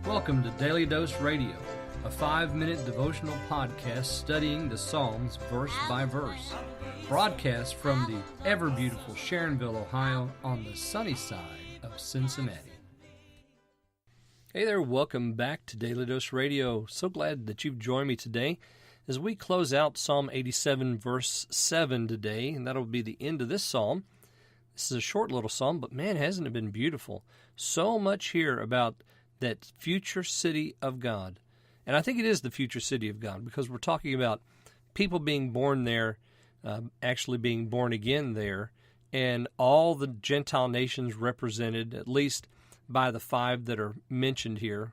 Welcome to Daily Dose Radio, a 5-minute devotional podcast studying the Psalms verse by verse. Broadcast from the ever-beautiful Sharonville, Ohio, on the sunny side of Cincinnati. Hey there, welcome back to Daily Dose Radio. So glad that you've joined me today as we close out Psalm 87, verse 7 today, and that'll be the end of this psalm. This is a short little psalm, but man, hasn't it been beautiful? So much here about that future city of God. And I think it is the future city of God because we're talking about people being born there, actually being born again there, and all the Gentile nations represented, at least by the 5 that are mentioned here.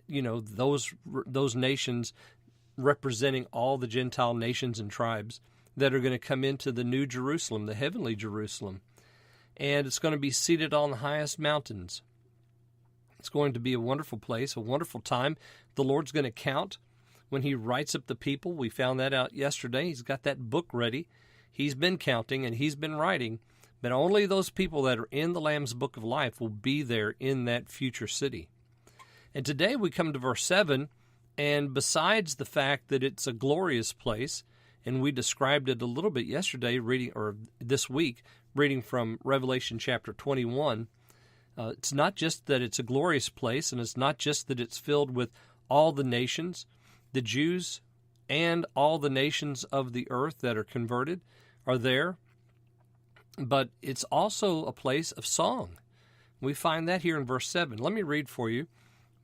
You know, those nations representing all the Gentile nations and tribes that are going to come into the new Jerusalem, the heavenly Jerusalem. And it's going to be seated on the highest mountains. It's going to be a wonderful place, a wonderful time. The Lord's going to count when He writes up the people. We found that out yesterday. He's got that book ready. He's been counting and He's been writing. But only those people that are in the Lamb's Book of Life will be there in that future city. And today we come to verse 7, and besides the fact that it's a glorious place, and we described it a little bit yesterday, this week, reading from Revelation chapter 21, it's not just that it's a glorious place, and it's not just that it's filled with all the nations, the Jews, and all the nations of the earth that are converted are there, but it's also a place of song. We find that here in verse 7. Let me read for you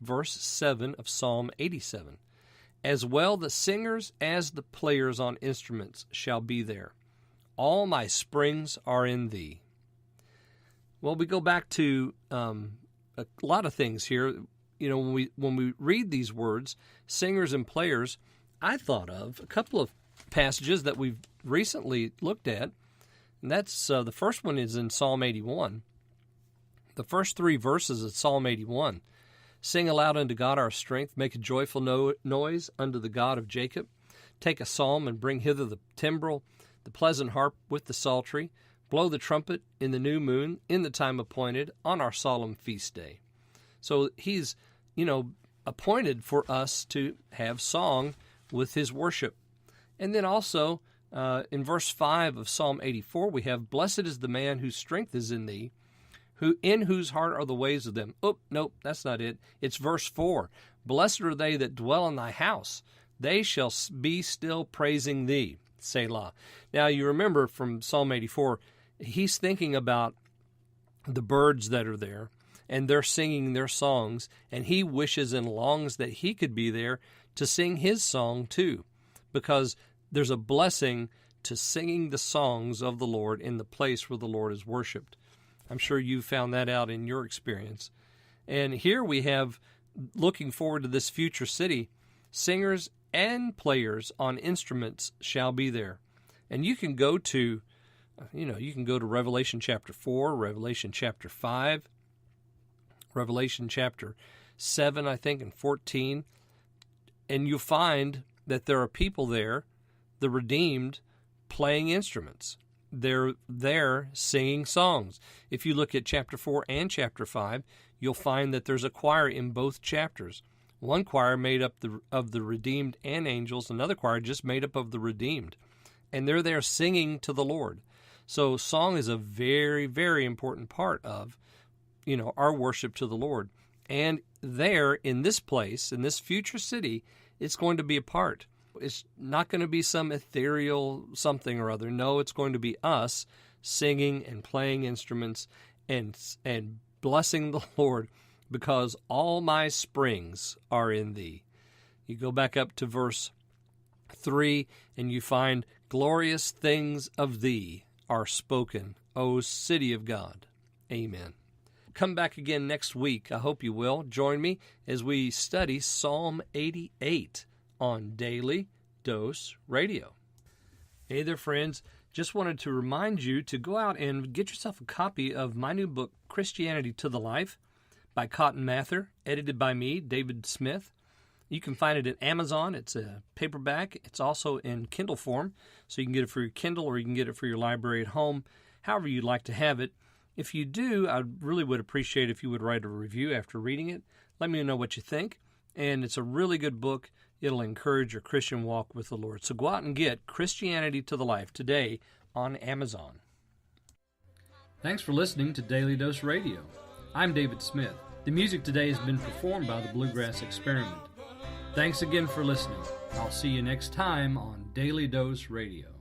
verse 7 of Psalm 87. As well the singers as the players on instruments shall be there. All my springs are in thee. Well, we go back to a lot of things here. You know, when we read these words, singers and players, I thought of a couple of passages that we've recently looked at, and that's the first one is in Psalm 81. The first 3 verses of Psalm 81. Sing aloud unto God our strength, make a joyful noise unto the God of Jacob. Take a psalm and bring hither the timbrel, the pleasant harp with the psaltery. Blow the trumpet in the new moon, in the time appointed, on our solemn feast day. So He's, appointed for us to have song with His worship. And then also, in verse 5 of Psalm 84, we have, Blessed is the man whose strength is in thee, in whose heart are the ways of them. Oh, nope, that's not it. It's verse 4. Blessed are they that dwell in thy house. They shall be still praising thee. Selah. Now, you remember from Psalm 84, he's thinking about the birds that are there, and they're singing their songs, and he wishes and longs that he could be there to sing his song too, because there's a blessing to singing the songs of the Lord in the place where the Lord is worshipped. I'm sure you found that out in your experience. And here we have, looking forward to this future city, singers and players on instruments shall be there. And you can go to Revelation chapter 4, Revelation chapter 5, Revelation chapter 7, I think, and 14, and you'll find that there are people there, the redeemed, playing instruments. They're there singing songs. If you look at chapter 4 and chapter 5, you'll find that there's a choir in both chapters. One choir made up of the redeemed and angels, another choir just made up of the redeemed. And they're there singing to the Lord. So song is a very, very important part of, our worship to the Lord. And there, in this place, in this future city, it's going to be a part. It's not going to be some ethereal something or other. No, it's going to be us singing and playing instruments and blessing the Lord, because all my springs are in thee. You go back up to verse 3, and you find glorious things of thee are spoken, O city of God. Amen. Come back again next week. I hope you will. Join me as we study Psalm 88 on Daily Dose Radio. Hey there, friends. Just wanted to remind you to go out and get yourself a copy of my new book, Christianity to the Life, by Cotton Mather, edited by me, David Smith. You can find it at Amazon. It's a paperback. It's also in Kindle form, so you can get it for your Kindle or you can get it for your library at home, however you'd like to have it. If you do, I really would appreciate if you would write a review after reading it. Let me know what you think. And it's a really good book. It'll encourage your Christian walk with the Lord. So go out and get Christianity to the Life today on Amazon. Thanks for listening to Daily Dose Radio. I'm David Smith. The music today has been performed by the Bluegrass Experiment. Thanks again for listening. I'll see you next time on Daily Dose Radio.